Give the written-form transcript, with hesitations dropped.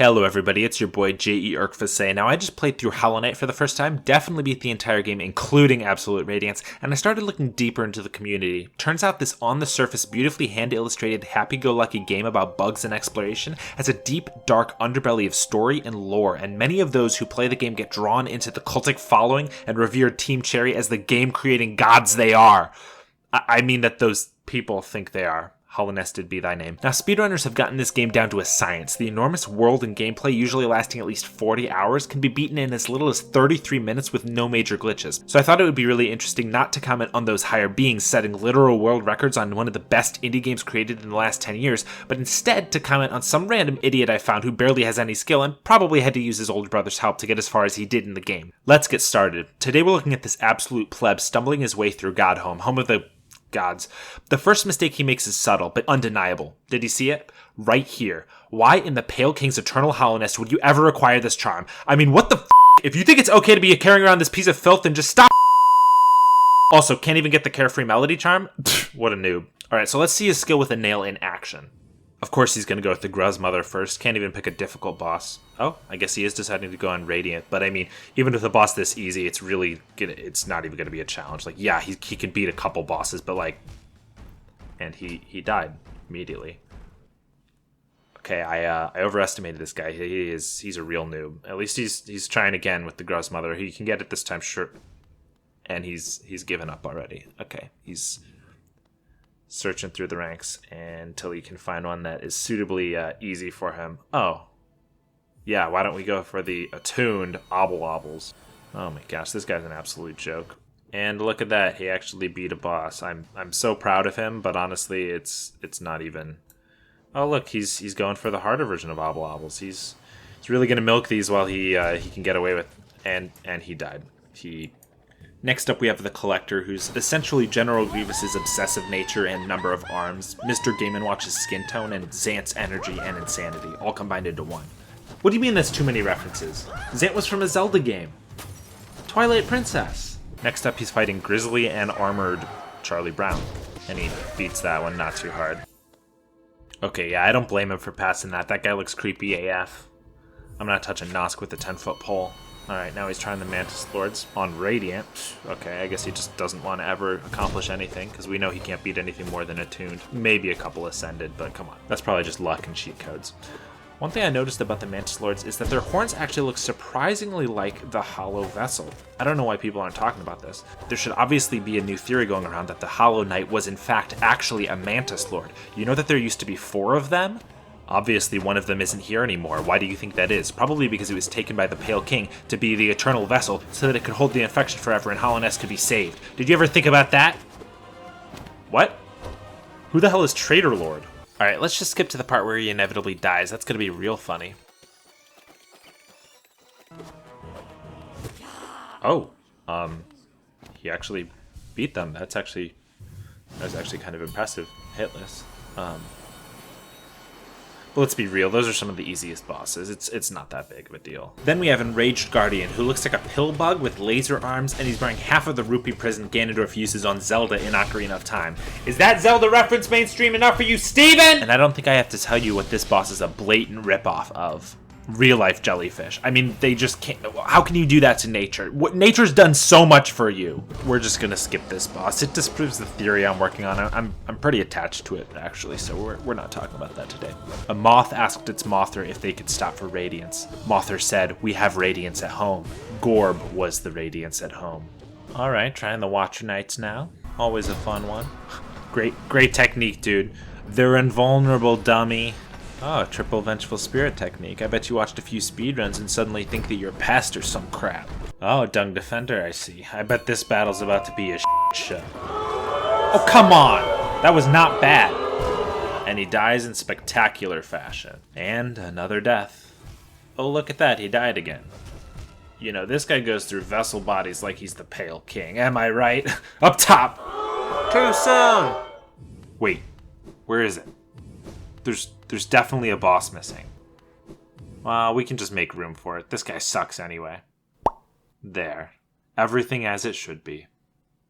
Hello everybody, it's your boy J.E. Urkfase. Now I just played through Hollow Knight for the first time, definitely beat the entire game including Absolute Radiance, and I started looking deeper into the community. Turns out this on the surface, beautifully hand-illustrated, happy-go-lucky game about bugs and exploration has a deep, dark underbelly of story and lore, and many of those who play the game get drawn into the cultic following and revere Team Cherry as the game-creating gods they are. I mean that those people think they are. Hollow-nested be thy name. Now, speedrunners have gotten this game down to a science. The enormous world and gameplay, usually lasting at least 40 hours, can be beaten in as little as 33 minutes with no major glitches. So I thought it would be really interesting not to comment on those higher beings setting literal world records on one of the best indie games created in the last 10 years, but instead to comment on some random idiot I found who barely has any skill and probably had to use his older brother's help to get as far as he did in the game. Let's get started. Today we're looking at this absolute pleb stumbling his way through Godhome, home of the gods. The first mistake he makes is subtle, but undeniable. Did you see it? Right here. Why in the Pale King's eternal hollowness would you ever acquire this charm? I mean, what the f***? If you think it's okay to be carrying around this piece of filth, then just stop. Also, can't even get the Carefree Melody charm? What a noob. Alright, so let's see his skill with a nail in action. Of course he's going to go with the Gruzmother first. Can't even pick a difficult boss. Oh, I guess he is deciding to go on Radiant. But I mean, even with a boss this easy, it's not even going to be a challenge. Like, yeah, he can beat a couple bosses, but like... And he died immediately. Okay, I overestimated this guy. He's a real noob. At least he's trying again with the Gruzmother. He can get it this time, sure. And he's given up already. Okay, he's searching through the ranks until he can find one that is suitably easy for him. Oh. Yeah, why don't we go for the attuned Obble-Obbles? Oh my gosh, this guy's an absolute joke. And look at that, he actually beat a boss. I'm so proud of him, but honestly, it's not even... Oh look, he's going for the harder version of Obble-Obbles. He's really gonna milk these while he can get away with... And he died. Next up we have the Collector, who's essentially General Grievous's obsessive nature and number of arms, Mr. Game & Watch's skin tone, and Xant's energy and insanity, all combined into one. What do you mean that's too many references? Xant was from a Zelda game. Twilight Princess. Next up he's fighting Grizzly and Armored Charlie Brown, and he beats that one not too hard. Okay, yeah, I don't blame him for passing that. That guy looks creepy AF. I'm not touching Nosk with a 10-foot pole. Alright, now he's trying the Mantis Lords on Radiant. Okay, I guess he just doesn't want to ever accomplish anything, because we know he can't beat anything more than attuned. Maybe a couple Ascended, but come on. That's probably just luck and cheat codes. One thing I noticed about the Mantis Lords is that their horns actually look surprisingly like the Hollow Vessel. I don't know why people aren't talking about this. There should obviously be a new theory going around that the Hollow Knight was in fact actually a Mantis Lord. You know that there used to be 4 of them? Obviously, one of them isn't here anymore. Why do you think that is? Probably because it was taken by the Pale King to be the Eternal Vessel so that it could hold the infection forever and Hollowness could be saved. Did you ever think about that? What? Who the hell is Traitor Lord? Alright, let's just skip to the part where he inevitably dies. That's gonna be real funny. Oh, he actually beat them. That's actually kind of impressive. Hitless. But let's be real, those are some of the easiest bosses. It's not that big of a deal. Then we have Enraged Guardian, who looks like a pill bug with laser arms, and he's wearing half of the rupee prison Ganondorf uses on Zelda in Ocarina of Time. Is that Zelda reference mainstream enough for you, Steven? And I don't think I have to tell you what this boss is a blatant ripoff of. Real-life jellyfish. I mean, they just can't... How can you do that to nature? Nature's done so much for you. We're just gonna skip this boss. It disproves the theory I'm working on. I'm pretty attached to it, actually, so we're not talking about that today. A moth asked its Mothra if they could stop for radiance. Mothra said, "We have radiance at home." Gorb was the radiance at home. Alright, trying the Watcher Knights now. Always a fun one. Great technique, dude. They're invulnerable, dummy. Oh, triple Vengeful Spirit technique. I bet you watched a few speedruns and suddenly think that you're past or some crap. Oh, Dung Defender, I see. I bet this battle's about to be a show. Oh, come on! That was not bad. And he dies in spectacular fashion. And another death. Oh, look at that, he died again. You know, this guy goes through vessel bodies like he's the Pale King. Am I right? Up top! Too soon! Wait, where is it? There's definitely a boss missing. Well, we can just make room for it. This guy sucks anyway. There. Everything as it should be.